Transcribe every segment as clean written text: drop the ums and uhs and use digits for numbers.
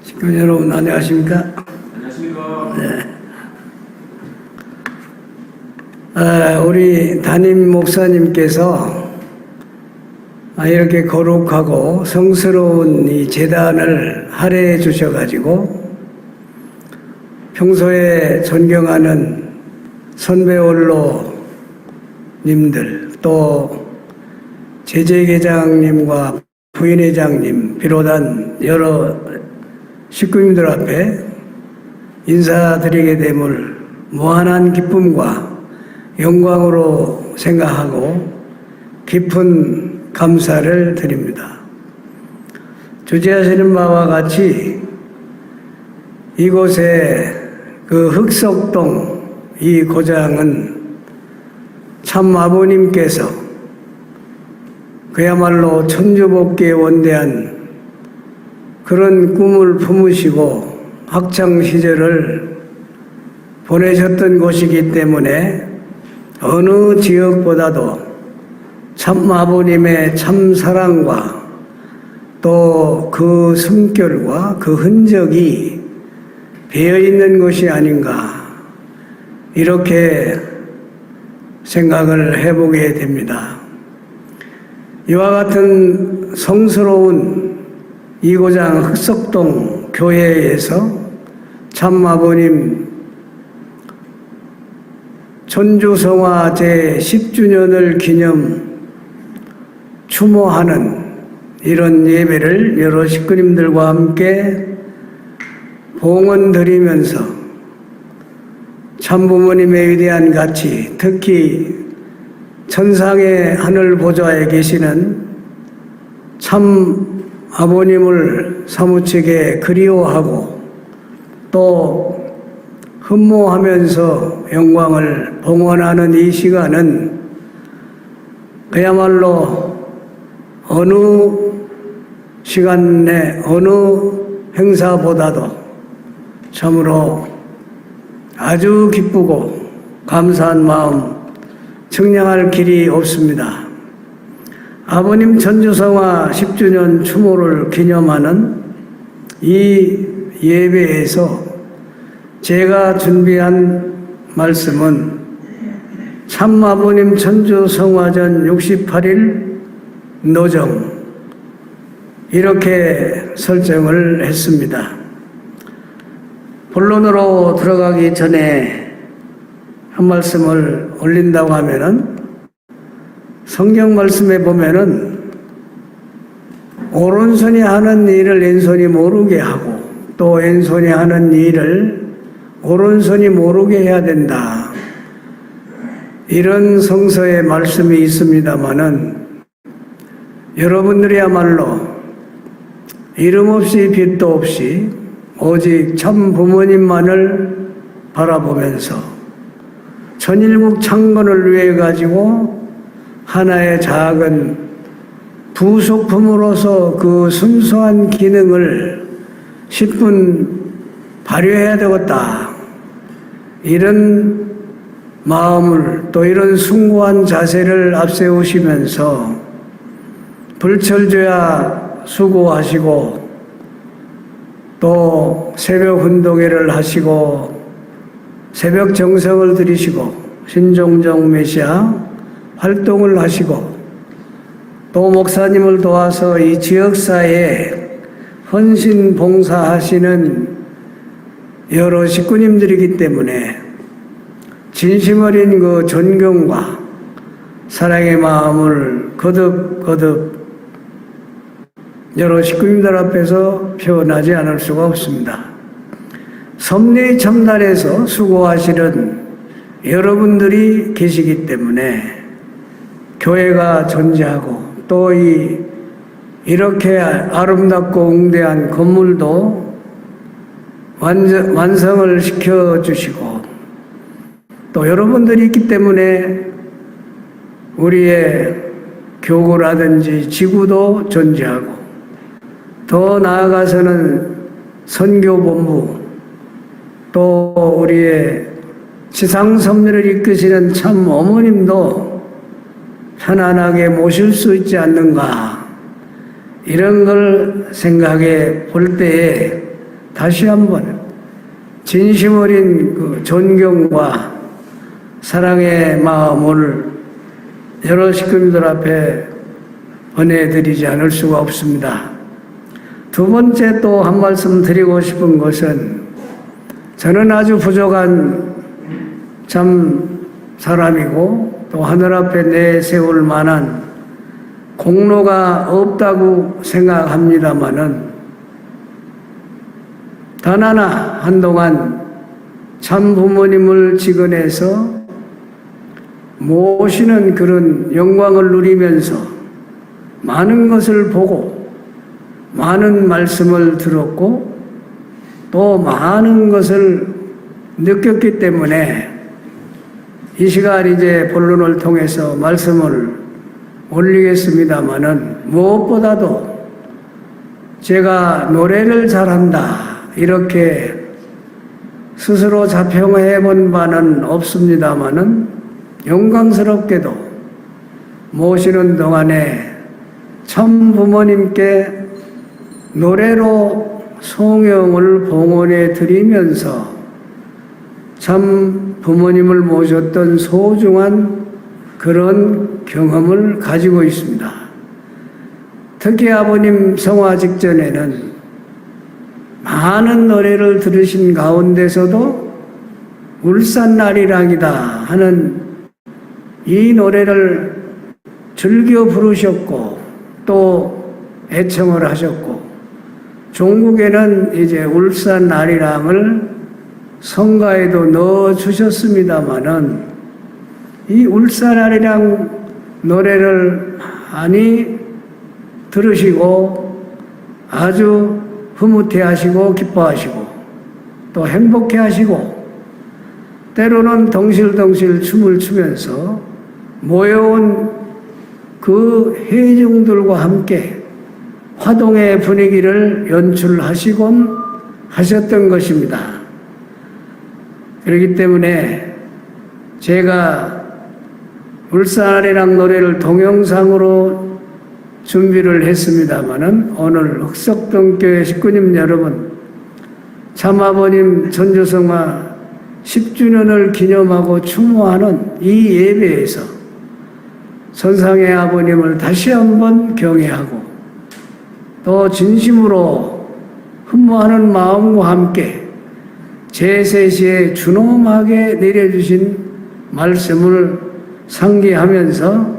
식구 여러분 안녕하십니까? 안녕하십니까? 네. 우리 담임 목사님께서 이렇게 거룩하고 성스러운 이 제단을 할애해 주셔가지고 평소에 존경하는 선배 원로님들 또 제재계장님과 부인회장님 비롯한 여러 식구님들 앞에 인사드리게 됨을 무한한 기쁨과 영광으로 생각하고 깊은 감사를 드립니다. 주재하시는 바와 같이 이곳에 그 흑석동 이 고장은 참 아버님께서 그야말로 천주복계에 원대한 그런 꿈을 품으시고 학창시절을 보내셨던 곳이기 때문에 어느 지역보다도 참 아버님의 참 사랑과 또 그 숨결과 그 흔적이 배어있는 것이 아닌가 이렇게 생각을 해보게 됩니다. 이와 같은 성스러운 이고장 흑석동 교회에서 참 아버님 천주성화 제10주년을 기념 추모하는 이런 예배를 여러 식구님들과 함께 봉헌 드리면서 참부모님의 위대한 가치, 특히 천상의 하늘 보좌에 계시는 참 아버님을 사무치게 그리워하고 또 흠모하면서 영광을 봉헌하는 이 시간은 그야말로 어느 시간에 어느 행사보다도 참으로 아주 기쁘고 감사한 마음 측량할 길이 없습니다. 아버님 천주성화 10주년 추모를 기념하는 이 예배에서 제가 준비한 말씀은 참 아버님 천주성화전 68일 노정 이렇게 설정을 했습니다. 본론으로 들어가기 전에 한 말씀을 올린다고 하면은 성경 말씀에 보면은 오른손이 하는 일을 왼손이 모르게 하고 또 왼손이 하는 일을 오른손이 모르게 해야 된다. 이런 성서의 말씀이 있습니다마는 여러분들이야말로 이름 없이 빛도 없이 오직 참 부모님만을 바라보면서 천일국 창건을 위해 가지고 하나의 작은 부속품으로서 그 순수한 기능을 10분 발휘해야 되겠다. 이런 마음을 또 이런 숭고한 자세를 앞세우시면서 불철주야 수고하시고 또 새벽 운동회를 하시고 새벽 정성을 들이시고 신종정 메시아 활동을 하시고 또 목사님을 도와서 이 지역사회에 헌신 봉사하시는 여러 식구님들이기 때문에 진심 어린 그 존경과 사랑의 마음을 거듭 여러 식구님들 앞에서 표현하지 않을 수가 없습니다. 섭리 첨단에서 수고하시는 여러분들이 계시기 때문에 교회가 존재하고 또 이렇게 아름답고 웅대한 건물도 완성을 시켜주시고 또 여러분들이 있기 때문에 우리의 교구라든지 지구도 존재하고 더 나아가서는 선교본부 또 우리의 지상섭리를 이끄시는 참 어머님도 편안하게 모실 수 있지 않는가 이런 걸 생각해 볼 때에 다시 한번 진심 어린 그 존경과 사랑의 마음을 여러 식구들 앞에 전해드리지 않을 수가 없습니다. 두 번째 또 한 말씀 드리고 싶은 것은 저는 아주 부족한 참 사람이고 또 하늘 앞에 내세울 만한 공로가 없다고 생각합니다마는 단 하나 한동안 참 부모님을 직언해서 모시는 그런 영광을 누리면서 많은 것을 보고 많은 말씀을 들었고 또 많은 것을 느꼈기 때문에 이 시간 이제 본론을 통해서 말씀을 올리겠습니다마는 무엇보다도 제가 노래를 잘한다 이렇게 스스로 자평해 본 바는 없습니다마는 영광스럽게도 모시는 동안에 참 부모님께 노래로 송영을 봉헌해 드리면서 참 부모님을 모셨던 소중한 그런 경험을 가지고 있습니다. 특히 아버님 성화 직전에는 많은 노래를 들으신 가운데서도 울산 날이랑이다 하는 이 노래를 즐겨 부르셨고 또 애청을 하셨고 종국에는 이제 울산 날이랑을 성가에도 넣어 주셨습니다마는 이 울산 날이랑 노래를 많이 들으시고 아주 흐뭇해 하시고 기뻐하시고 또 행복해 하시고 때로는 덩실덩실 춤을 추면서 모여온 그 회중들과 함께 화동의 분위기를 연출하시곤 하셨던 것입니다. 그렇기 때문에 제가 울산아리랑 노래를 동영상으로 준비를 했습니다마는 오늘 흑석동교회 식구님 여러분 참아버님 전주성화 10주년을 기념하고 추모하는 이 예배에서 선상의 아버님을 다시 한번 경외하고 또 진심으로 흠모하는 마음과 함께 제3시에 준엄하게 내려주신 말씀을 상기하면서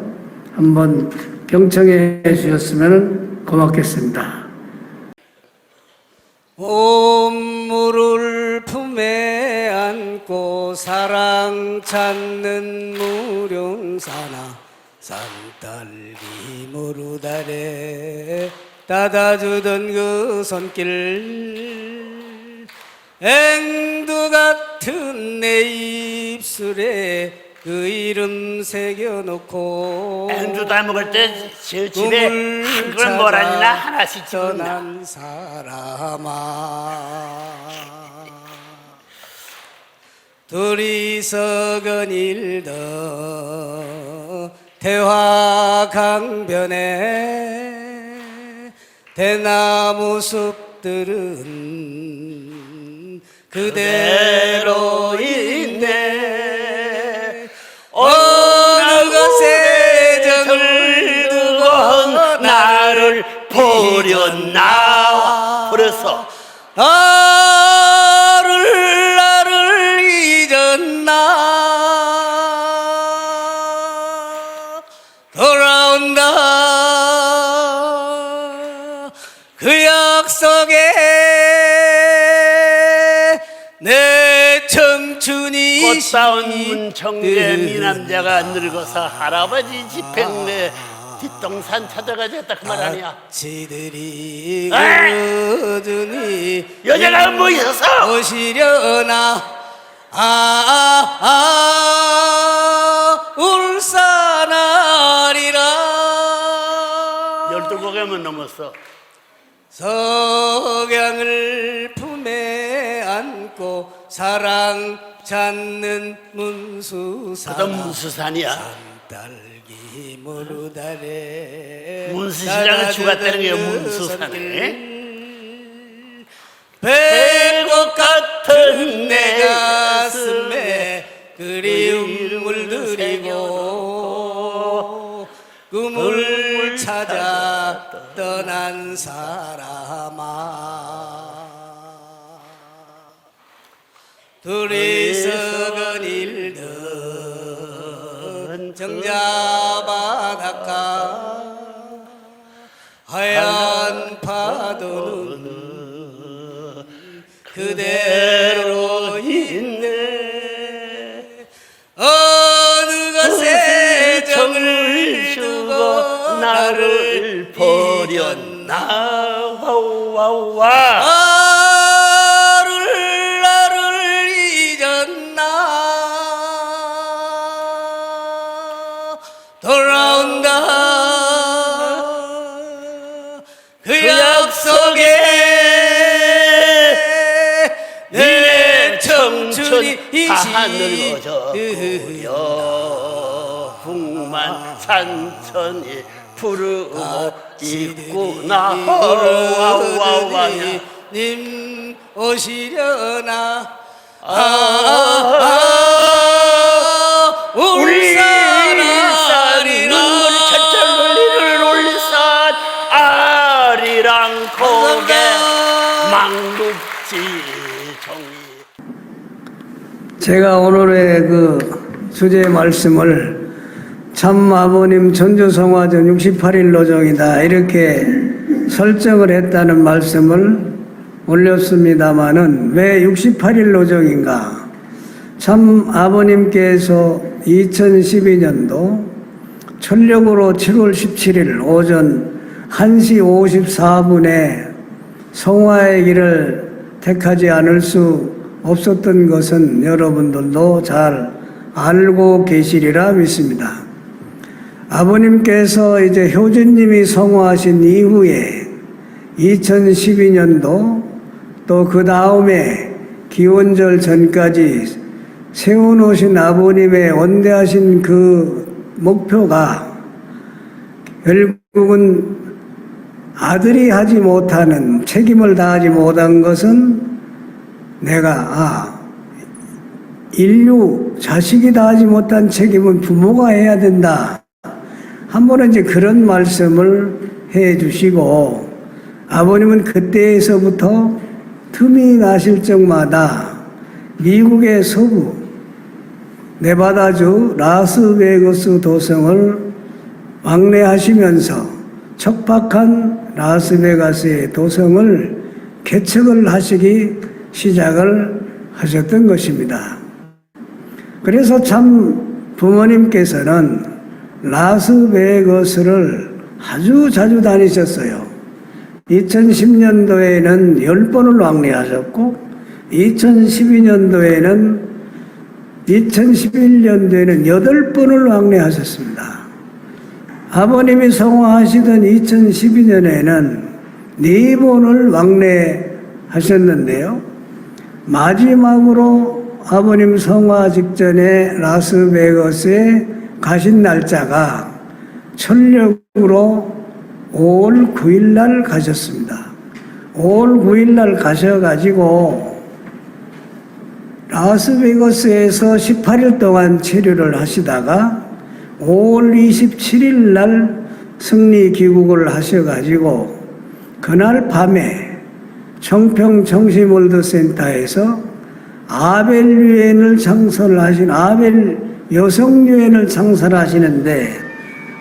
한번 경청해 주셨으면 고맙겠습니다. 온물을 품에 안고 사랑 찾는 무룡사나 산딸기 모르다래 따다주던 그 손길 앵두 같은 내 입술에 그 이름 새겨놓고 앵두 다 먹을 때 제 집에 한 그릇 뭐라니나 하나씩 집었나. 떠난 사람아 둘이서 거닐던 대화강변에 대나무 숲들은 그대로 있네. 어느 곳에 정을 두고 나를 버렸나. 버렸어. 나를 잊었나. 돌아온다 그 약속에 내 청춘이 꽃다운 문청계 미남자가 늙어서 할아버지 집행내 뒷동산 찾아가겠다 그 말 아니야. 지들이 그러더니 여자가 뭐 있어서 오시려나. 울산아리라 12곡에만 넘었어. 석양을 품에 안고 사랑 찾는 문수산 그건 문수산이야. 딸기 모르다래 문수시장은 죽었다는 게 문수산에. 배 같은 내 가슴에 그리움 물들이고 꿈을 찾아 떠난 사람아 둘이서 거닐던 정자 바닷가 하얀 파도는 그대로 있네 어느 것에 정을 주고 나를 버렸나 와와와 나를 잊었나 돌아온다 그 약속에 내 청춘이 다 늙어져 북만 산천이 부르고 있구나 와와와냐 님 오시려나 울산 울산아리랑 눈물이 철철 흘리는 울산 아리랑 고개 망국지 종이 제가 오늘의 그 주제 말씀을 참 아버님 전주성화전 68일 노정이다 이렇게 설정을 했다는 말씀을 올렸습니다마는 왜 68일 노정인가? 참 아버님께서 2012년도 천력으로 7월 17일 오전 1시 54분에 성화의 길을 택하지 않을 수 없었던 것은 여러분들도 잘 알고 계시리라 믿습니다. 아버님께서 이제 효진님이 성화하신 이후에 2012년도 또 그 다음에 기원절 전까지 세워놓으신 아버님의 원대하신 그 목표가 결국은 아들이 하지 못하는 책임을 다하지 못한 것은 내가 인류 자식이 다하지 못한 책임은 부모가 해야 된다. 한 번은 이제 그런 말씀을 해 주시고 아버님은 그때에서부터 틈이 나실 적마다 미국의 서부 네바다주 라스베거스 도성을 왕래하시면서 척박한 라스베가스의 도성을 개척을 하시기 시작을 하셨던 것입니다. 그래서 참 부모님께서는 라스베거스를 아주 자주 다니셨어요. 2010년도에는 10번을 왕래하셨고 2011년도에는 8번을 왕래하셨습니다. 아버님이 성화하시던 2012년에는 4번을 왕래하셨는데요. 마지막으로 아버님 성화 직전에 라스베거스에 가신 날짜가 천력으로 5월 9일 날 가셨습니다. 5월 9일 날 가셔가지고 라스베거스에서 18일 동안 체류를 하시다가 5월 27일 날 승리 귀국을 하셔가지고 그날 밤에 청평 정신월드센터에서 아벨 유엔을 창설하신 아벨 여성 유엔을 창설하시는데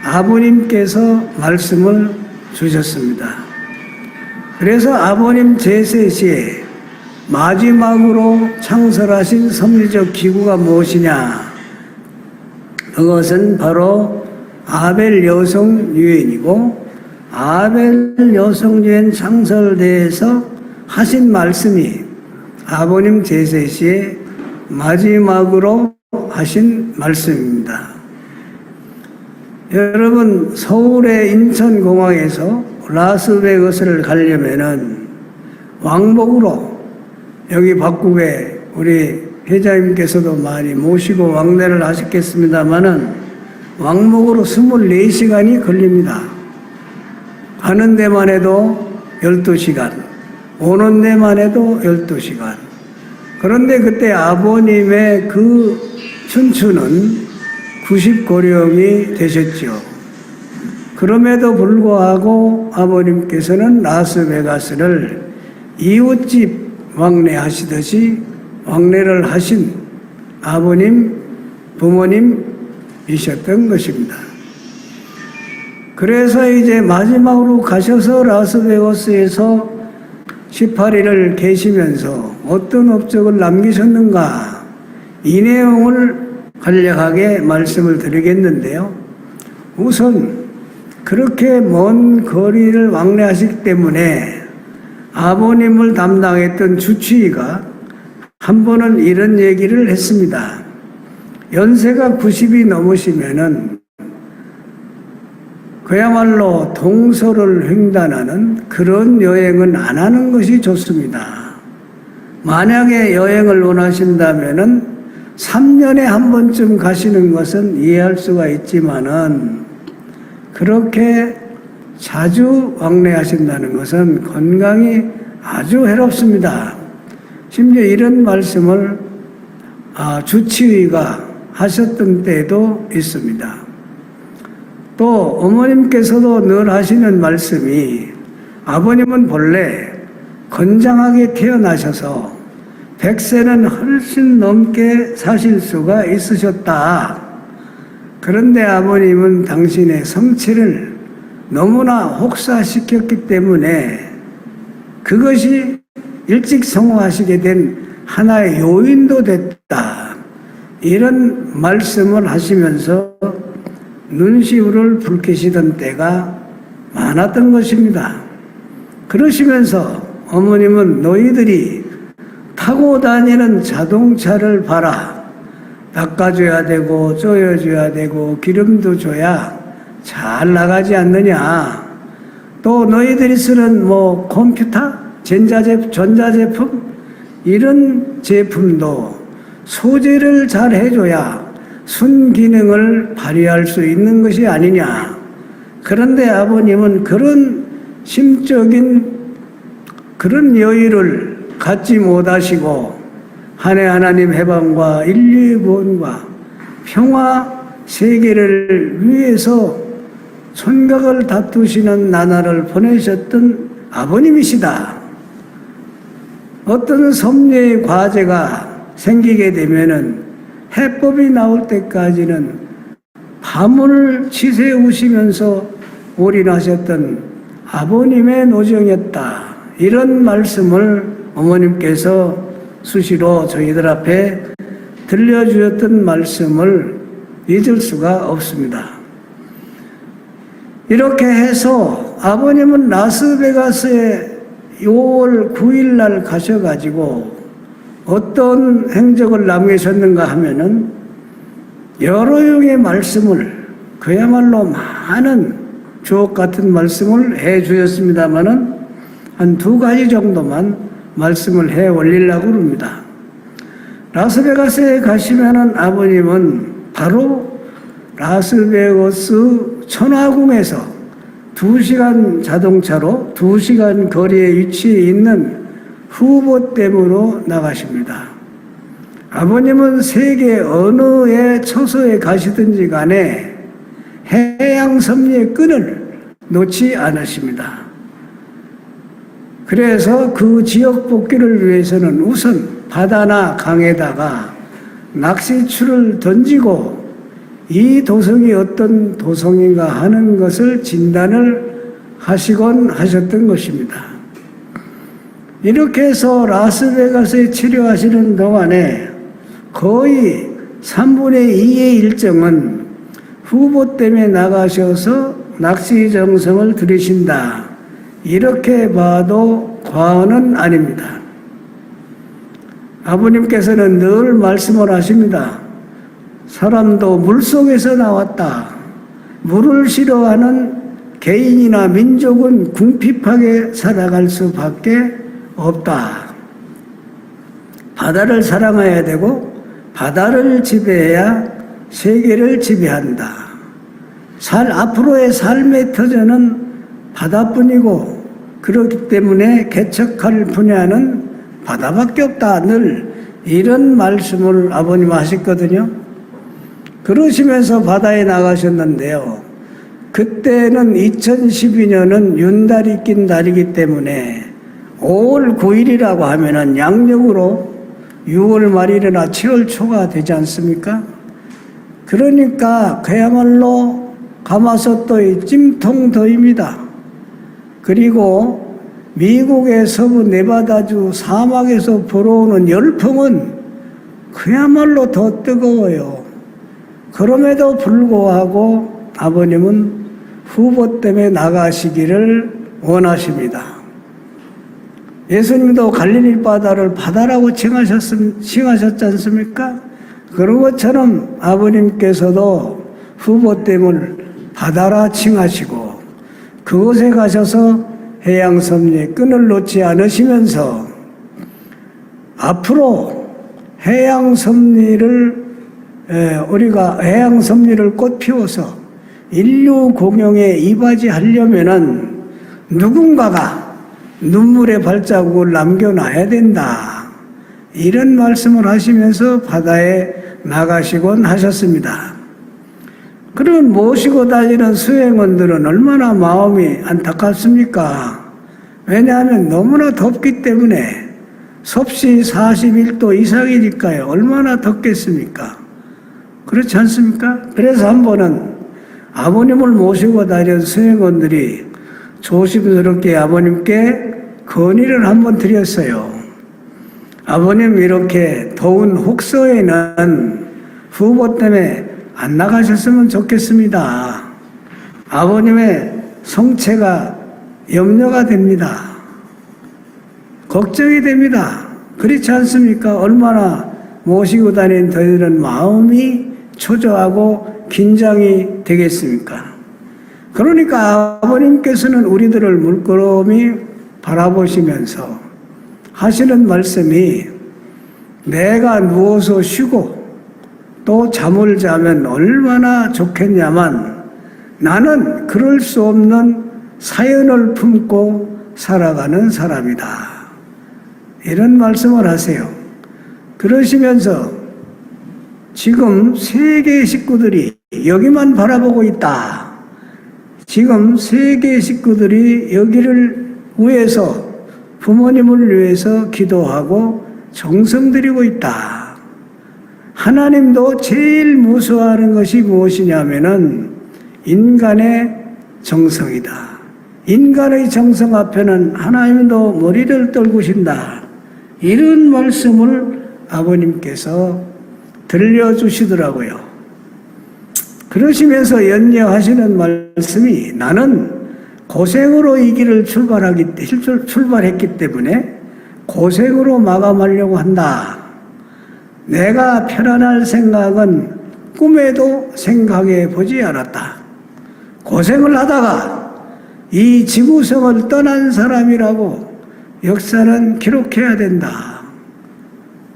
아버님께서 말씀을 주셨습니다. 그래서 아버님 제세 시에 마지막으로 창설하신 섭리적 기구가 무엇이냐? 그것은 바로 아벨 여성 유엔이고 아벨 여성 유엔 창설대에서 하신 말씀이 아버님 제세 시에 마지막으로 하신 말씀입니다. 여러분, 서울의 인천공항에서 라스베거스를 가려면은 왕복으로 여기 박국에 우리 회장님께서도 많이 모시고 왕래를 하셨겠습니다마는 왕복으로 24시간이 걸립니다. 가는 데만 해도 12시간, 오는 데만 해도 12시간. 그런데 그때 아버님의 그 춘추는 90고령이 되셨죠. 그럼에도 불구하고 아버님께서는 라스베가스를 이웃집 왕래하시듯이 왕래를 하신 아버님, 부모님이셨던 것입니다. 그래서 이제 마지막으로 가셔서 라스베가스에서 18일을 계시면서 어떤 업적을 남기셨는가, 이 내용을 간략하게 말씀을 드리겠는데요. 우선 그렇게 먼 거리를 왕래하시기 때문에 아버님을 담당했던 주치의가 한 번은 이런 얘기를 했습니다. 연세가 90이 넘으시면은 그야말로 동서를 횡단하는 그런 여행은 안 하는 것이 좋습니다. 만약에 여행을 원하신다면은 3년에 한 번쯤 가시는 것은 이해할 수가 있지만은 그렇게 자주 왕래하신다는 것은 건강이 아주 해롭습니다. 심지어 이런 말씀을 주치의가 하셨던 때도 있습니다. 또 어머님께서도 늘 하시는 말씀이, 아버님은 본래 건장하게 태어나셔서 100세는 훨씬 넘게 사실 수가 있으셨다. 그런데 아버님은 당신의 성취를 너무나 혹사시켰기 때문에 그것이 일찍 성공하시게 된 하나의 요인도 됐다. 이런 말씀을 하시면서 눈시울을 붉히시던 때가 많았던 것입니다. 그러시면서 어머님은 너희들이 타고 다니는 자동차를 봐라. 닦아줘야 되고 쪼여줘야 되고 기름도 줘야 잘 나가지 않느냐. 또 너희들이 쓰는 컴퓨터, 전자제품 이런 제품도 소재를 잘 해줘야 순기능을 발휘할 수 있는 것이 아니냐. 그런데 아버님은 그런 심적인 그런 여유를 갖지 못하시고 한해 하나님 해방과 인류의 구원과 평화 세계를 위해서 손각을 다투시는 나날을 보내셨던 아버님이시다. 어떤 섭리의 과제가 생기게 되면은 해법이 나올 때까지는 밤을 치새우시면서 올인하셨던 아버님의 노정이었다. 이런 말씀을 어머님께서 수시로 저희들 앞에 들려주셨던 말씀을 잊을 수가 없습니다. 이렇게 해서 아버님은 라스베가스에 6월 9일 날 가셔가지고 어떤 행적을 남기셨는가 하면은 여러 용의 말씀을, 그야말로 많은 주옥 같은 말씀을 해 주셨습니다마는 한 2가지 정도만 말씀을 해 올리려고 합니다. 라스베가스에 가시면은 아버님은 바로 라스베가스 천화궁에서 2시간 자동차로 2시간 거리에 위치해 있는 후보댐으로 나가십니다. 아버님은 세계 어느 처소에 가시든지 간에 해양 섭리의 끈을 놓지 않으십니다. 그래서 그 지역 복귀를 위해서는 우선 바다나 강에다가 낚시추를 던지고 이 도성이 어떤 도성인가 하는 것을 진단을 하시곤 하셨던 것입니다. 이렇게 해서 라스베가스에 치료하시는 동안에 거의 3분의 2의 일정은 후보댐에 나가셔서 낚시 정성을 들이신다. 이렇게 봐도 과언은 아닙니다. 아버님께서는 늘 말씀을 하십니다. 사람도 물속에서 나왔다. 물을 싫어하는 개인이나 민족은 궁핍하게 살아갈 수밖에 없다. 바다를 사랑해야 되고 바다를 지배해야 세계를 지배한다. 앞으로의 삶의 터전은 바다뿐이고 그렇기 때문에 개척할 분야는 바다밖에 없다. 늘 이런 말씀을 아버님 하셨거든요. 그러시면서 바다에 나가셨는데요. 그때는 2012년은 윤달이 낀 달이기 때문에 5월 9일이라고 하면은 양력으로 6월 말이나 7월 초가 되지 않습니까? 그러니까 그야말로 가마솥도의 찜통더위입니다. 그리고 미국의 서부 네바다주 사막에서 불어오는 열풍은 그야말로 더 뜨거워요. 그럼에도 불구하고 아버님은 후보 때문에 나가시기를 원하십니다. 예수님도 갈릴리 바다를 바다라고 칭하셨지 않습니까? 그런 것처럼 아버님께서도 후보 댐을 바다라 칭하시고 그곳에 가셔서 해양 섭리의 끈을 놓지 않으시면서 앞으로 해양 섭리를 우리가 해양 섭리를 꽃 피워서 인류 공영에 이바지하려면은 누군가가 눈물의 발자국을 남겨놔야 된다. 이런 말씀을 하시면서 바다에 나가시곤 하셨습니다. 그런 모시고 다니는 수행원들은 얼마나 마음이 안타깝습니까? 왜냐하면 너무나 덥기 때문에 섭씨 41도 이상이니까요. 얼마나 덥겠습니까? 그렇지 않습니까? 그래서 한 번은 아버님을 모시고 다니는 수행원들이 조심스럽게 아버님께 건의를 한번 드렸어요. 아버님 이렇게 더운 혹서에는 후보 때문에 안 나가셨으면 좋겠습니다. 아버님의 성체가 염려가 됩니다. 걱정이 됩니다. 그렇지 않습니까? 얼마나 모시고 다니는 저희들은 마음이 초조하고 긴장이 되겠습니까? 그러니까 아버님께서는 우리들을 물끄러미 바라보시면서 하시는 말씀이 내가 누워서 쉬고 또 잠을 자면 얼마나 좋겠냐만 나는 그럴 수 없는 사연을 품고 살아가는 사람이다. 이런 말씀을 하세요. 그러시면서 지금 세계 식구들이 여기만 바라보고 있다. 지금 세계 식구들이 여기를 위해서 부모님을 위해서 기도하고 정성 들이고 있다. 하나님도 제일 무서워하는 것이 무엇이냐면은 인간의 정성이다. 인간의 정성 앞에는 하나님도 머리를 떨구신다. 이런 말씀을 아버님께서 들려주시더라고요. 그러시면서 연려하시는 말씀이 나는 고생으로 이 길을 출발했기 때문에 고생으로 마감하려고 한다. 내가 편안할 생각은 꿈에도 생각해 보지 않았다. 고생을 하다가 이 지구성을 떠난 사람이라고 역사는 기록해야 된다.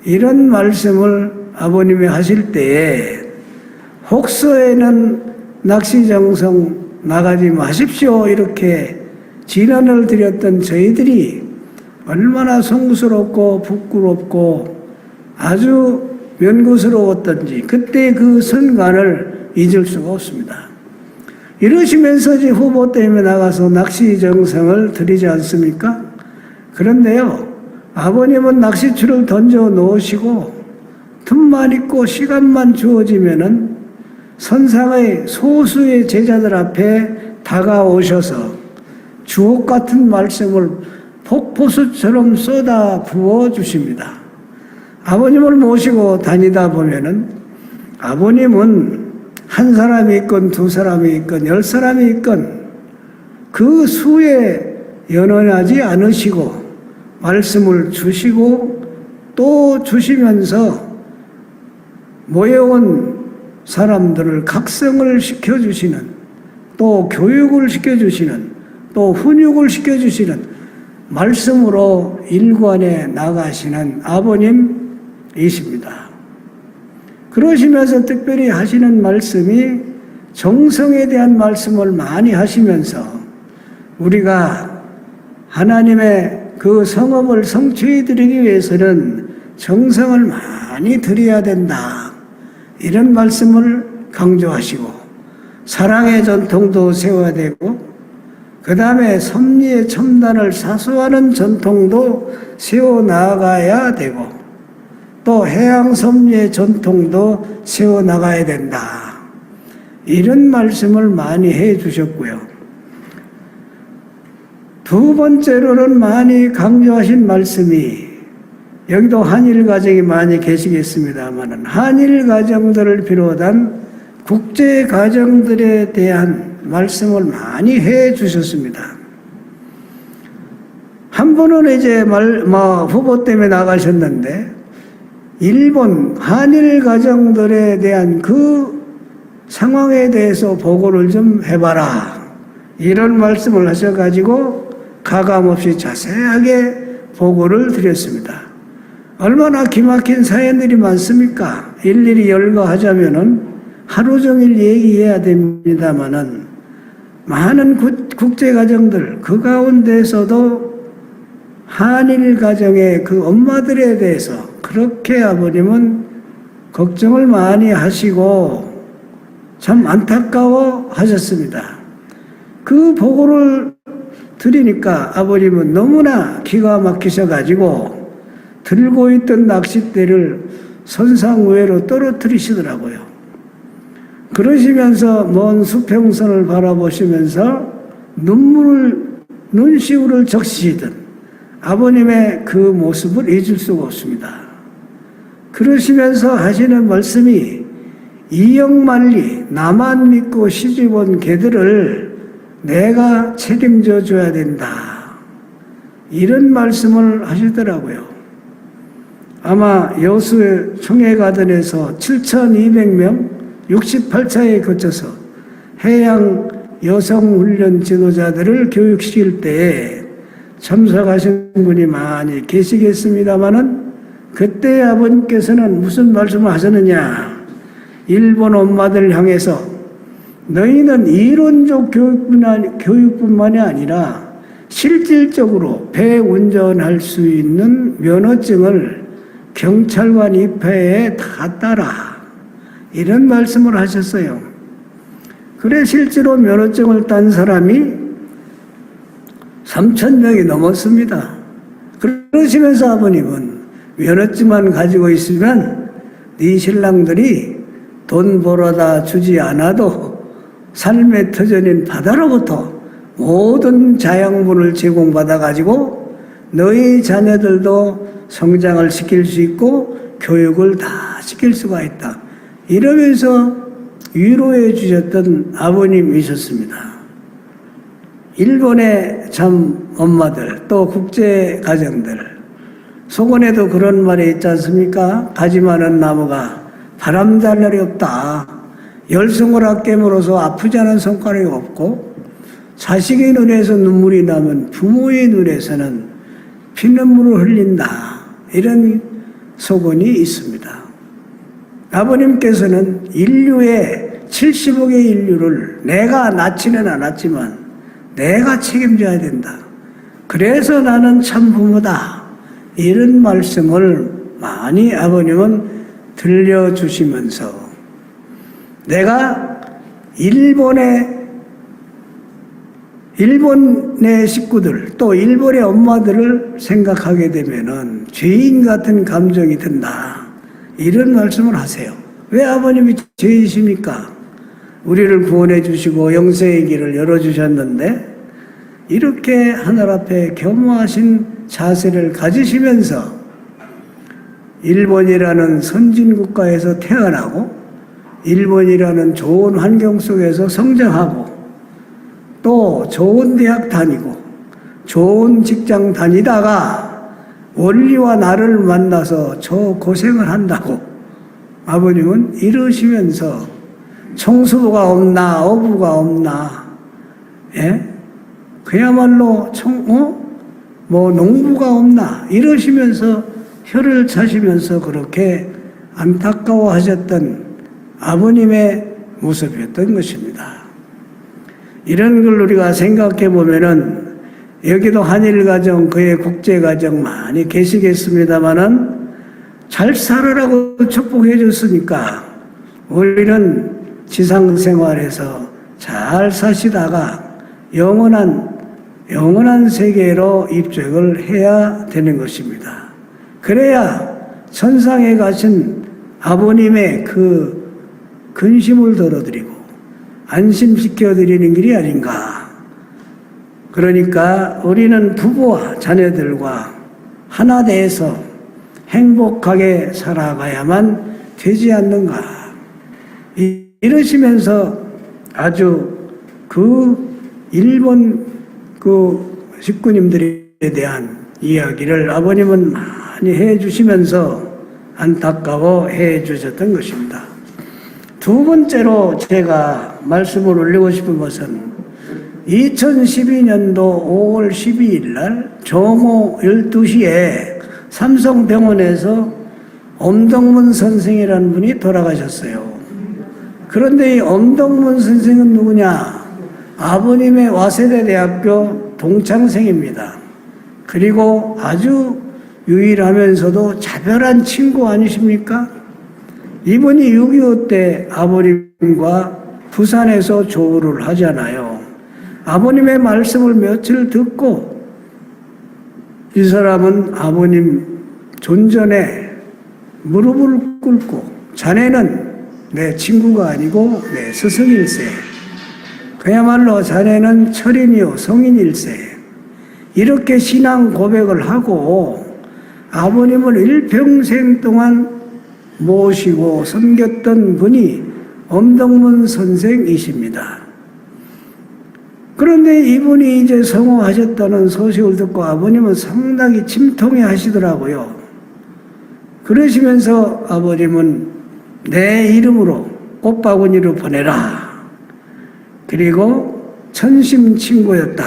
이런 말씀을 아버님이 하실 때에 혹서에는 낚시정성 나가지 마십시오 이렇게 진언을 드렸던 저희들이 얼마나 송구스럽고 부끄럽고 아주 면구스러웠던지 그때 그 순간을 잊을 수가 없습니다. 이러시면서 이제 후보 때문에 나가서 낚시정성을 드리지 않습니까? 그런데요, 아버님은 낚시줄을 던져 놓으시고 틈만 있고 시간만 주어지면은 선상의 소수의 제자들 앞에 다가오셔서 주옥 같은 말씀을 폭포수처럼 쏟아 부어 주십니다. 아버님을 모시고 다니다 보면은 아버님은 한 사람이 있건 두 사람이 있건 10사람이 있건 그 수에 연연하지 않으시고 말씀을 주시고 또 주시면서 모여온 사람들을 각성을 시켜주시는 또 교육을 시켜주시는 또 훈육을 시켜주시는 말씀으로 일관에 나가시는 아버님이십니다. 그러시면서 특별히 하시는 말씀이 정성에 대한 말씀을 많이 하시면서 우리가 하나님의 그 성업을 성취해 드리기 위해서는 정성을 많이 들여야 된다. 이런 말씀을 강조하시고 사랑의 전통도 세워야 되고 그 다음에 섭리의 첨단을 사수하는 전통도 세워나가야 되고 또 해양 섭리의 전통도 세워나가야 된다. 이런 말씀을 많이 해 주셨고요. 두 번째로는 많이 강조하신 말씀이 여기도 한일 가정이 많이 계시겠습니다만 한일 가정들을 비롯한 국제 가정들에 대한 말씀을 많이 해 주셨습니다. 한 분은 이제 후보 때문에 나가셨는데 일본 한일 가정들에 대한 그 상황에 대해서 보고를 좀 해봐라. 이런 말씀을 하셔가지고 가감없이 자세하게 보고를 드렸습니다. 얼마나 기막힌 사연들이 많습니까? 일일이 열거하자면은 하루 종일 얘기해야 됩니다만은 많은 국제가정들 그 가운데서도 한일 가정의 그 엄마들에 대해서 그렇게 아버님은 걱정을 많이 하시고 참 안타까워 하셨습니다. 그 보고를 드리니까 아버님은 너무나 기가 막히셔가지고 들고 있던 낚싯대를 선상우회로 떨어뜨리시더라고요. 그러시면서 먼 수평선을 바라보시면서 눈시울을 적시던 아버님의 그 모습을 잊을 수가 없습니다. 그러시면서 하시는 말씀이 이영만리 나만 믿고 시집온 개들을 내가 책임져 줘야 된다. 이런 말씀을 하시더라고요. 아마 여수 청해가든에서 7,200명 68차에 거쳐서 해양 여성훈련 지도자들을 교육시킬 때 참석하신 분이 많이 계시겠습니다마는 그때 아버님께서는 무슨 말씀을 하셨느냐. 일본 엄마들 향해서 너희는 이론적 교육뿐만이 아니라 실질적으로 배 운전할 수 있는 면허증을 경찰관 입회에 다 따라. 이런 말씀을 하셨어요. 그래 실제로 면허증을 딴 사람이 3,000명이 넘었습니다. 그러시면서 아버님은 면허증만 가지고 있으면 네 신랑들이 돈 벌어다 주지 않아도 삶의 터전인 바다로부터 모든 자양분을 제공받아가지고 너희 자녀들도 성장을 시킬 수 있고 교육을 다 시킬 수가 있다. 이러면서 위로해 주셨던 아버님이셨습니다. 일본의 참 엄마들 또 국제 가정들 속언에도 그런 말이 있지 않습니까? 가지 많은 나무가 바람 잘 날이 없다. 열 손가락 깨물어서 아프지 않은 손가락이 없고 자식의 눈에서 눈물이 나면 부모의 눈에서는 피눈물을 흘린다. 이런 속언이 있습니다. 아버님께서는 인류의 70억의 인류를 내가 낳지는 않았지만 내가 책임져야 된다. 그래서 나는 참 부모다. 이런 말씀을 많이 아버님은 들려주시면서 내가 일본의 식구들 또 일본의 엄마들을 생각하게 되면은 죄인 같은 감정이 든다. 이런 말씀을 하세요. 왜 아버님이 죄이십니까? 우리를 구원해 주시고 영생의 길을 열어주셨는데 이렇게 하늘 앞에 겸허하신 자세를 가지시면서 일본이라는 선진국가에서 태어나고 일본이라는 좋은 환경 속에서 성장하고 또 좋은 대학 다니고 좋은 직장 다니다가 원리와 나를 만나서 저 고생을 한다고 아버님은 이러시면서 청소부가 없나 어부가 없나 예? 그야말로 농부가 없나 이러시면서 혀를 차시면서 그렇게 안타까워하셨던 아버님의 모습이었던 것입니다. 이런 걸 우리가 생각해 보면은 여기도 한일 가정, 그의 국제 가정 많이 계시겠습니다만은 잘 살아라고 축복해 줬으니까 우리는 지상생활에서 잘 사시다가 영원한 세계로 입적을 해야 되는 것입니다. 그래야 천상에 가신 아버님의 그 근심을 덜어드리고 안심시켜드리는 길이 아닌가. 그러니까 우리는 부부와 자녀들과 하나 되어서 행복하게 살아가야만 되지 않는가. 이러시면서 아주 일본 식구님들에 대한 이야기를 아버님은 많이 해 주시면서 안타까워해 주셨던 것입니다. 두 번째로 제가 말씀을 올리고 싶은 것은 2012년도 5월 12일 날 정오 12시에 삼성병원에서 엄덕문 선생이라는 분이 돌아가셨어요. 그런데 이 엄덕문 선생은 누구냐? 아버님의 와세대 대학교 동창생입니다. 그리고 아주 유일하면서도 자별한 친구 아니십니까? 이분이 6.25 때 아버님과 부산에서 조우를 하잖아요. 아버님의 말씀을 며칠 듣고 이 사람은 아버님 존전에 무릎을 꿇고 자네는 내 친구가 아니고 내 스승일세. 그야말로 자네는 철인이요 성인일세. 이렇게 신앙 고백을 하고 아버님을 일평생 동안 모시고 섬겼던 분이 엄덕문 선생이십니다. 그런데 이분이 이제 성호하셨다는 소식을 듣고 아버님은 상당히 침통해 하시더라고요. 그러시면서 아버님은 내 이름으로 꽃바구니로 보내라. 그리고 천심친구였다.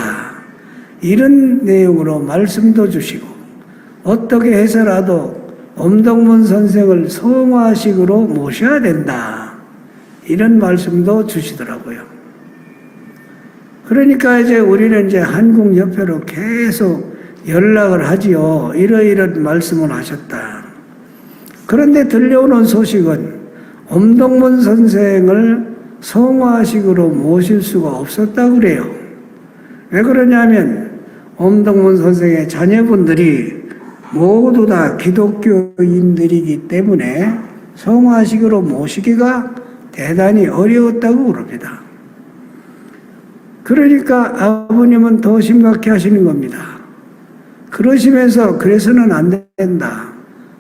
이런 내용으로 말씀도 주시고 어떻게 해서라도 엄덕문 선생을 성화식으로 모셔야 된다. 이런 말씀도 주시더라고요. 그러니까 이제 우리는 이제 한국협회로 계속 연락을 하지요. 이러이런 말씀을 하셨다. 그런데 들려오는 소식은 엄덕문 선생을 성화식으로 모실 수가 없었다고 그래요. 왜 그러냐면 엄덕문 선생의 자녀분들이 모두 다 기독교인들이기 때문에 성화식으로 모시기가 대단히 어려웠다고 그럽니다. 그러니까 아버님은 더 심각해 하시는 겁니다. 그러시면서 그래서는 안 된다.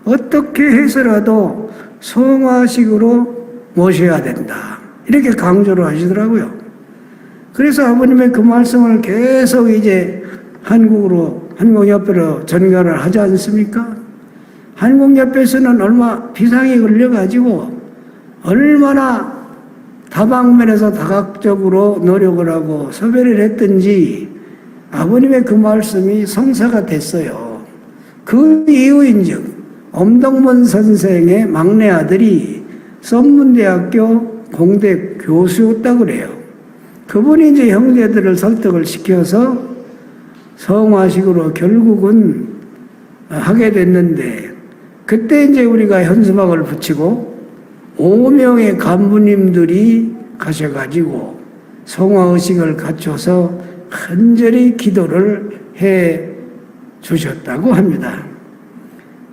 어떻게 해서라도 성화식으로 모셔야 된다. 이렇게 강조를 하시더라고요. 그래서 아버님의 그 말씀을 계속 이제 한국협회로 전가를 하지 않습니까? 한국협회에서는 얼마 비상이 걸려가지고 얼마나 다방면에서 다각적으로 노력을 하고 섭외를 했든지 아버님의 그 말씀이 성사가 됐어요. 그 이유인즉 엄덕문 선생의 막내 아들이 썬문대학교 공대 교수였다고 그래요. 그분이 이제 형제들을 설득을 시켜서 성화식으로 결국은 하게 됐는데 그때 이제 우리가 현수막을 붙이고 5명의 간부님들이 가셔가지고 성화의식을 갖춰서 간절히 기도를 해 주셨다고 합니다.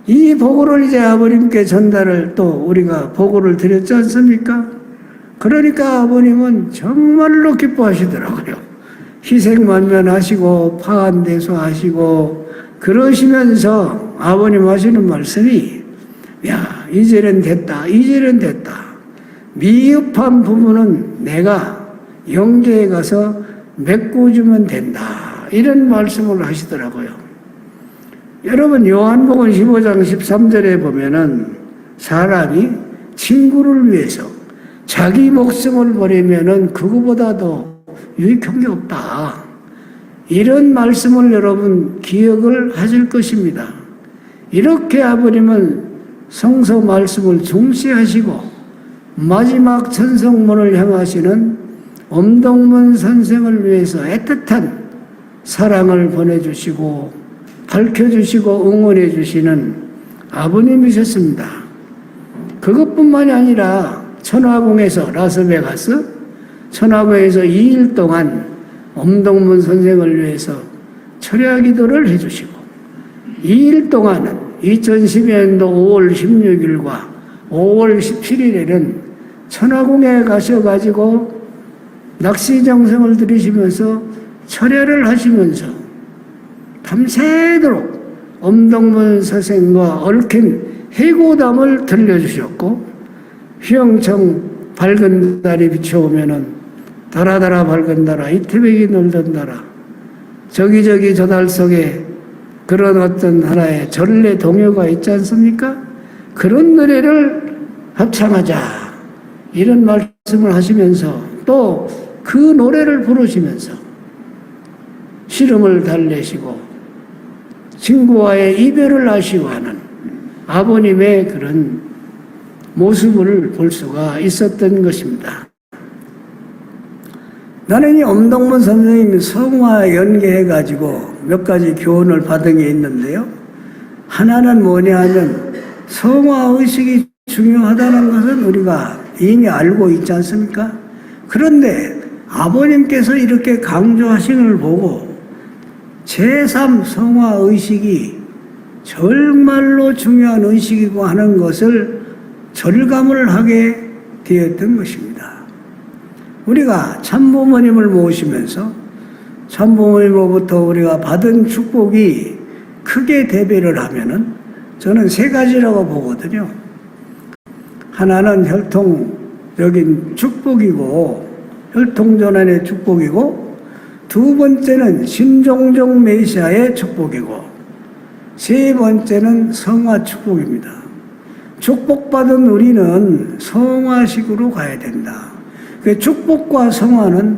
이 보고를 이제 아버님께 전달을 또 우리가 보고를 드렸지 않습니까? 그러니까 아버님은 정말로 기뻐하시더라고요. 희생만면하시고 파한대소하시고 그러시면서 아버님 하시는 말씀이 야 이제는 됐다. 미흡한 부분은 내가 영계에 가서 메꿔주면 된다. 이런 말씀을 하시더라고요. 여러분 요한복음 15장 13절에 보면은 사람이 친구를 위해서 자기 목숨을 버리면은 그거보다도 유익한 게 없다. 이런 말씀을 여러분 기억을 하실 것입니다. 이렇게 아버님은 성서 말씀을 중시하시고 마지막 천성문을 향하시는 엄덕문 선생을 위해서 애틋한 사랑을 보내주시고 밝혀주시고 응원해 주시는 아버님이셨습니다. 그것뿐만이 아니라 천화궁에서 라스베가스 천화궁에서 2일 동안 엄동문 선생을 위해서 철야 기도를 해주시고 2일 동안은 2012년도 5월 16일과 5월 17일에는 천화궁에 가셔가지고 낚시정성을 들이시면서 철야를 하시면서 밤새도록 엄동문 선생과 얽힌 해고담을 들려주셨고 휘영청 밝은 달이 비춰오면은 달아달아 밝은 달아 이태백이 놀던 달아 저기저기 저 달 속에 그런 어떤 하나의 전래 동요가 있지 않습니까? 그런 노래를 합창하자 이런 말씀을 하시면서 또 그 노래를 부르시면서 시름을 달래시고 친구와의 이별을 아쉬워하는 아버님의 그런 모습을 볼 수가 있었던 것입니다. 나는 이 엄동문 선생님이 성화 연계해가지고 몇 가지 교훈을 받은 게 있는데요. 하나는 뭐냐 하면 성화의식이 중요하다는 것은 우리가 이미 알고 있지 않습니까? 그런데 아버님께서 이렇게 강조하신 걸 보고 제3 성화의식이 정말로 중요한 의식이고 하는 것을 절감을 하게 되었던 것입니다. 우리가 참부모님을 모시면서 참부모님으로부터 우리가 받은 축복이 크게 대별을 하면은 저는 세 가지라고 보거든요. 하나는 혈통적인 축복이고 혈통전환의 축복이고 두 번째는 신종종 메시아의 축복이고 세 번째는 성화 축복입니다. 축복받은 우리는 성화식으로 가야 된다. 그 축복과 성화는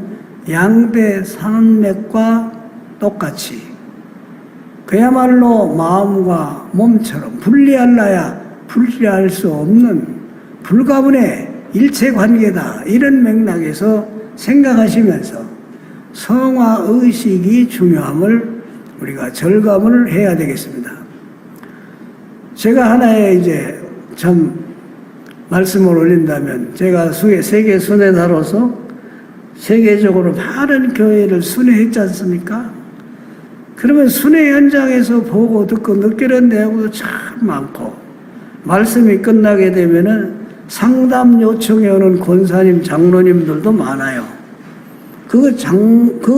양대 산맥과 똑같이 그야말로 마음과 몸처럼 분리할라야 분리할 수 없는 불가분의 일체관계다. 이런 맥락에서 생각하시면서 성화의식이 중요함을 우리가 절감을 해야 되겠습니다. 제가 하나의 이제 참 말씀을 올린다면 제가 세계 순회자로서 세계적으로 많은 교회를 순회했지 않습니까? 그러면 순회 현장에서 보고 듣고 느끼는 내용도 참 많고 말씀이 끝나게 되면은 상담 요청해 오는 권사님, 장로님들도 많아요. 그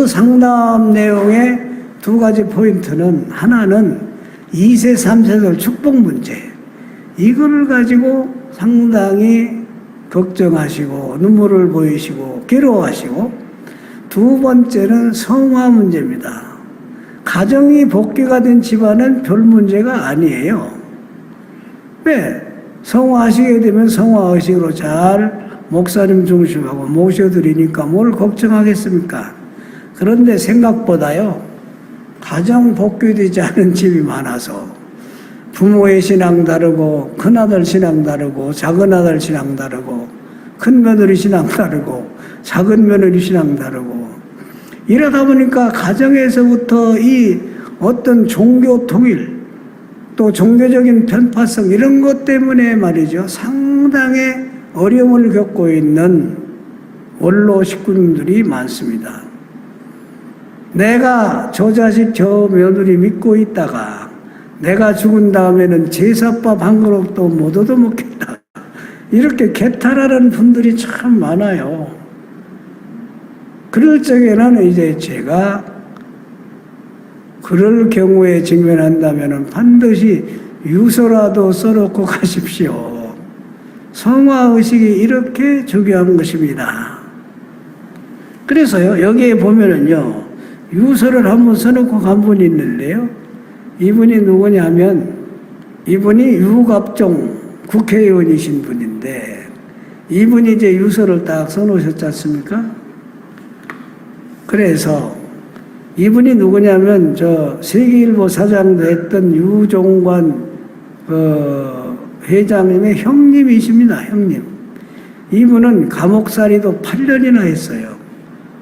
상담 내용의 두 가지 포인트는 하나는 2세, 3세들 축복 문제. 이걸 가지고 상당히 걱정하시고 눈물을 보이시고 괴로워하시고 두 번째는 성화 문제입니다. 가정이 복귀가 된 집안은 별 문제가 아니에요. 왜? 성화하시게 되면 성화의식으로 잘 목사님 중심하고 모셔드리니까 뭘 걱정하겠습니까? 그런데 생각보다요, 가정 복귀되지 않은 집이 많아서 부모의 신앙 다르고 큰아들 신앙 다르고 작은아들 신앙 다르고 큰며느리 신앙 다르고 작은 며느리 신앙 다르고 이러다 보니까 가정에서부터 이 어떤 종교 통일 또 종교적인 편파성 이런 것 때문에 말이죠. 상당히 어려움을 겪고 있는 원로 식구들이 많습니다. 내가 저 자식 저 며느리 믿고 있다가 내가 죽은 다음에는 제사밥 한 그릇도 못 얻어먹겠다. 이렇게 개탈하는 분들이 참 많아요. 그럴 적에는 이제 제가 그럴 경우에 직면한다면 반드시 유서라도 써놓고 가십시오. 성화의식이 이렇게 중요한 것입니다. 그래서요, 여기에 보면은요, 유서를 한번 써놓고 간 분이 있는데요. 이분이 누구냐면, 이분이 유갑종 국회의원이신 분인데, 이분이 이제 유서를 딱 써놓으셨지 않습니까? 그래서, 이분이 누구냐면 저 세계일보 사장도 했던 유종관 회장님의 형님이십니다. 형님. 이분은 감옥살이도 8년이나 했어요.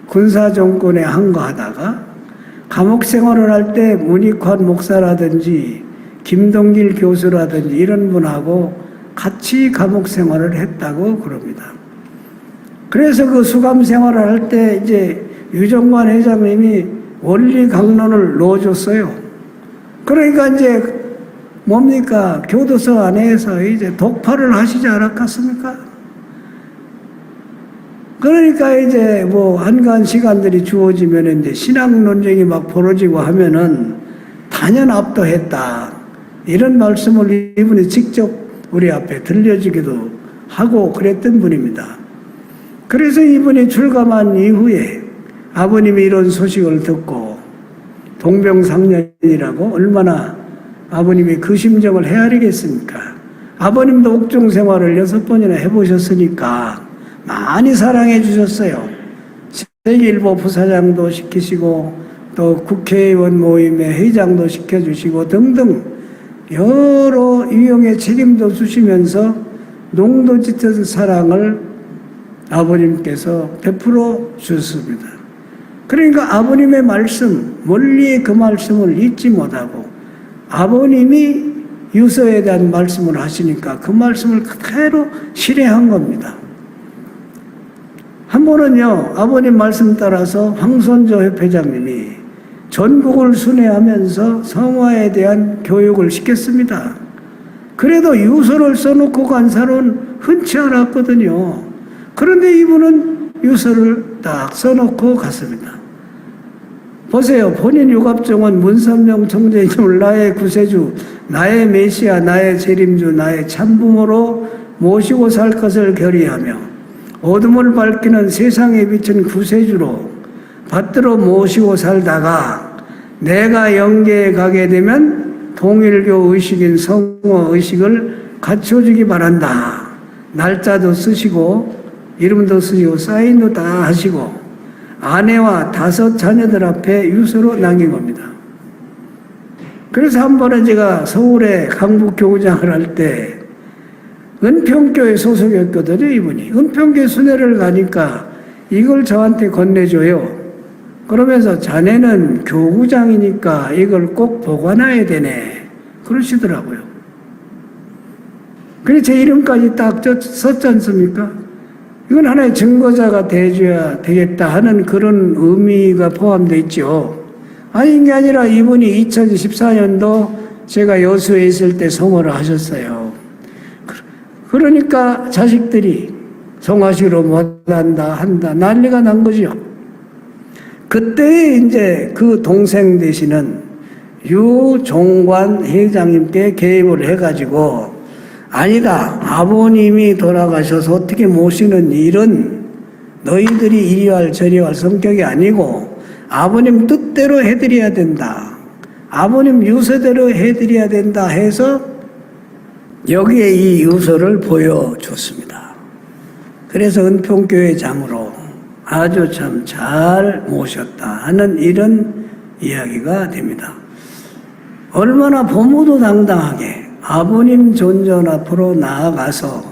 군사정권에 항거하다가 감옥 생활을 할 때 문익환 목사라든지 김동길 교수라든지 이런 분하고 같이 감옥 생활을 했다고 그럽니다. 그래서 그 수감 생활을 할 때 이제 유정관 회장님이 원리 강론을 넣어줬어요. 그러니까 이제 뭡니까? 교도소 안에서 이제 독파를 하시지 않았겠습니까? 그러니까 이제 뭐 한가한 시간들이 주어지면 이제 신학 논쟁이 막 벌어지고 하면은 단연압도했다. 이런 말씀을 이분이 직접 우리 앞에 들려주기도 하고 그랬던 분입니다. 그래서 이분이 출감한 이후에 아버님이 이런 소식을 듣고 동병상련이라고 얼마나 아버님이 그 심정을 헤아리겠습니까? 아버님도 옥중 생활을 6번이나 해보셨으니까 많이 사랑해 주셨어요. 세계일보 부사장도 시키시고 또 국회의원 모임의 회장도 시켜주시고 등등 여러 유형의 책임도 주시면서 농도 짙은 사랑을 아버님께서 베풀어 주셨습니다. 그러니까 아버님의 말씀, 멀리의 그 말씀을 잊지 못하고 아버님이 유서에 대한 말씀을 하시니까 그 말씀을 그대로 실행한 겁니다. 한 번은요, 아버님 말씀 따라서 황선조 협회장님이 전국을 순회하면서 성화에 대한 교육을 시켰습니다. 그래도 유서를 써놓고 간 사람은 흔치 않았거든요. 그런데 이분은 유서를 딱 써놓고 갔습니다. 보세요. 본인 유갑종은 문선명 총재님을 나의 구세주, 나의 메시아, 나의 재림주, 나의 참부모로 모시고 살 것을 결의하며 어둠을 밝히는 세상에 비친 구세주로 받들어 모시고 살다가 내가 영계에 가게 되면 통일교 의식인 성호 의식을 갖춰주기 바란다. 날짜도 쓰시고 이름도 쓰시고 사인도 다 하시고 아내와 5 자녀들 앞에 유서로 남긴 겁니다. 그래서 한 번은 제가 서울에 강북교구장을 할 때 은평교회 소속이었거든요, 이분이. 은평교회 순회를 가니까 이걸 저한테 건네줘요. 그러면서 자네는 교구장이니까 이걸 꼭 보관해야 되네. 그러시더라고요. 그래서 제 이름까지 딱 썼지 않습니까? 이건 하나의 증거자가 돼줘야 되겠다 하는 그런 의미가 포함되어 있죠. 아니, 이게 아니라 이분이 2014년도 제가 여수에 있을 때 성호를 하셨어요. 그러니까 자식들이 성화식으로 못한다, 한다, 난리가 난 거죠. 그때 이제 그 동생 되시는 유종관 회장님께 개입을 해가지고 아니다, 아버님이 돌아가셔서 어떻게 모시는 일은 너희들이 이리할 저리할 성격이 아니고 아버님 뜻대로 해드려야 된다. 아버님 유서대로 해드려야 된다 해서 여기에 이 유서를 보여줬습니다. 그래서 은평교회장으로 아주 참 잘 모셨다 하는 이런 이야기가 됩니다. 얼마나 보모도 당당하게 아버님 존전 앞으로 나아가서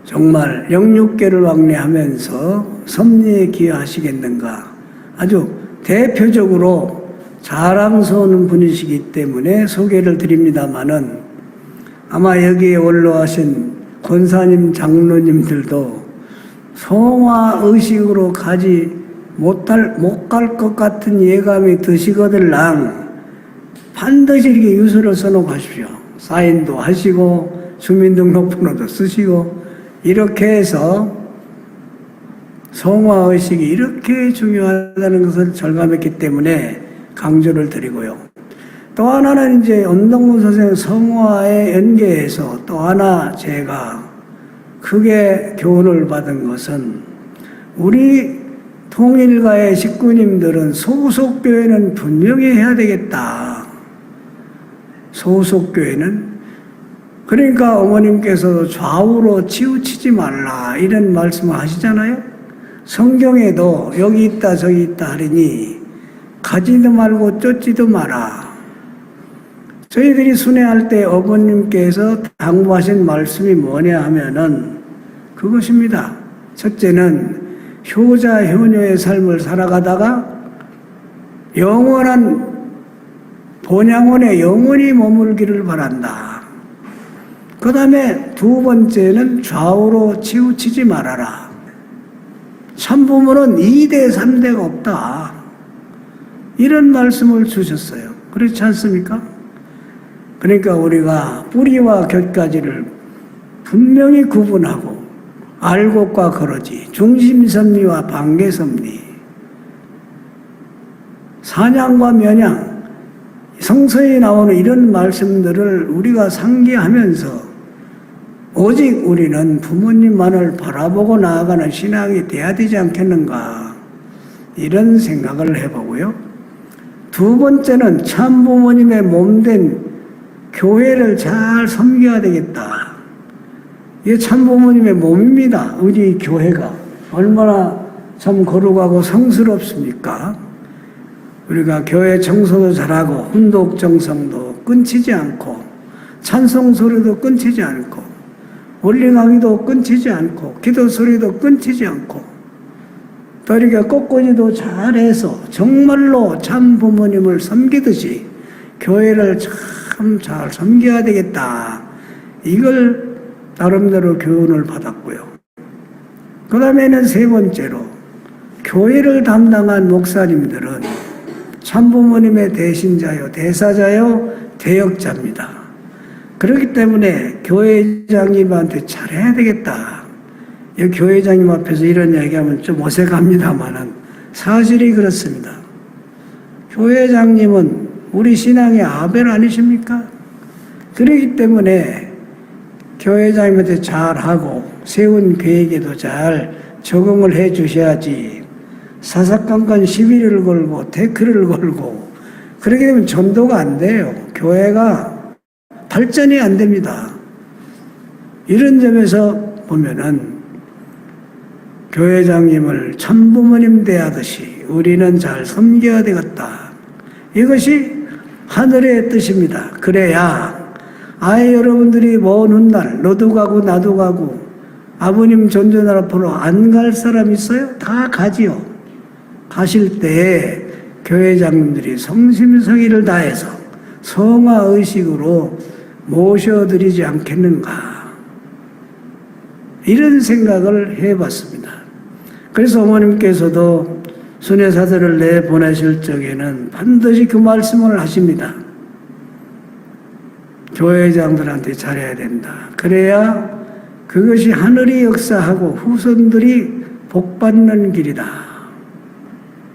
정말 영육계를 왕래하면서 섭리에 기여하시겠는가. 아주 대표적으로 자랑스러운 분이시기 때문에 소개를 드립니다마는 아마 여기에 올라와신 권사님, 장로님들도 성화의식으로 가지 못 갈 것 같은 예감이 드시거들랑 반드시 이렇게 유서를 써놓고 가십시오. 사인도 하시고 주민등록번호도 쓰시고 이렇게 해서 성화의식이 이렇게 중요하다는 것을 절감했기 때문에 강조를 드리고요. 또 하나는 이제 은동문 선생 성화에 연계해서 또 하나 제가 크게 교훈을 받은 것은 우리 통일가의 식구님들은 소속교회는 분명히 해야 되겠다. 소속교회는 그러니까 어머님께서 좌우로 치우치지 말라 이런 말씀을 하시잖아요. 성경에도 여기 있다 저기 있다 하리니 가지도 말고 쫓지도 마라. 저희들이 순회할 때 어머님께서 당부하신 말씀이 뭐냐 하면은 그것입니다. 첫째는 효자 효녀의 삶을 살아가다가 영원한 본향원에 영원히 머물기를 바란다. 그 다음에 두 번째는 좌우로 치우치지 말아라. 참부모는 2대 3대가 없다. 이런 말씀을 주셨어요. 그렇지 않습니까? 그러니까 우리가 뿌리와 곁가지를 분명히 구분하고 알곡과 거러지, 중심섭리와 반개섭리, 산양과 면양, 성서에 나오는 이런 말씀들을 우리가 상기하면서 오직 우리는 부모님만을 바라보고 나아가는 신앙이 돼야 되지 않겠는가, 이런 생각을 해보고요. 두 번째는 참 부모님의 몸된 교회를 잘 섬겨야 되겠다. 이게 참 부모님의 몸입니다. 우리 교회가 얼마나 참 거룩하고 성스럽습니까? 우리가 교회 청소도 잘하고 훈독 정성도 끊치지 않고 찬송 소리도 끊치지 않고 원리 강의도 끊치지 않고 기도 소리도 끊치지 않고 또 이렇게 꽃꽂이도 잘해서 정말로 참 부모님을 섬기듯이 교회를 참 잘 섬겨야 되겠다. 이걸 나름대로 교훈을 받았고요. 그 다음에는 세 번째로 교회를 담당한 목사님들은 참부모님의 대신자요, 대사자요, 대역자입니다. 그렇기 때문에 교회장님한테 잘해야 되겠다. 이 교회장님 앞에서 이런 얘기하면 좀 어색합니다만은 사실이 그렇습니다. 교회장님은 우리 신앙의 아벨 아니십니까? 그렇기 때문에 교회장님한테 잘하고 세운 계획에도 잘 적응을 해 주셔야지 사사건건 시비를 걸고 태클을 걸고 그렇게 되면 전도가 안 돼요. 교회가 발전이 안 됩니다. 이런 점에서 보면은 교회장님을 참부모님 대하듯이 우리는 잘 섬겨야 되겠다. 이것이 하늘의 뜻입니다. 그래야 아예 여러분들이 먼 훗날 너도 가고 나도 가고 아버님 전전할 앞으로 안 갈 사람 있어요? 다 가지요. 가실 때 교회장님들이 성심성의를 다해서 성화의식으로 모셔드리지 않겠는가, 이런 생각을 해봤습니다. 그래서 어머님께서도 순회사들을 내보내실 적에는 반드시 그 말씀을 하십니다. 교회장들한테 잘해야 된다. 그래야 그것이 하늘이 역사하고 후손들이 복받는 길이다.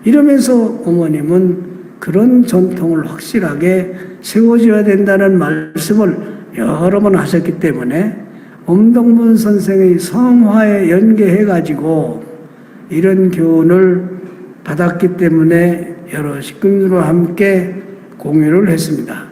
이러면서 어머님은 그런 전통을 확실하게 세워줘야 된다는 말씀을 여러 번 하셨기 때문에 엄동문 선생의 성화에 연계해가지고 이런 교훈을 받았기 때문에 여러 식구들과 함께 공유를 했습니다.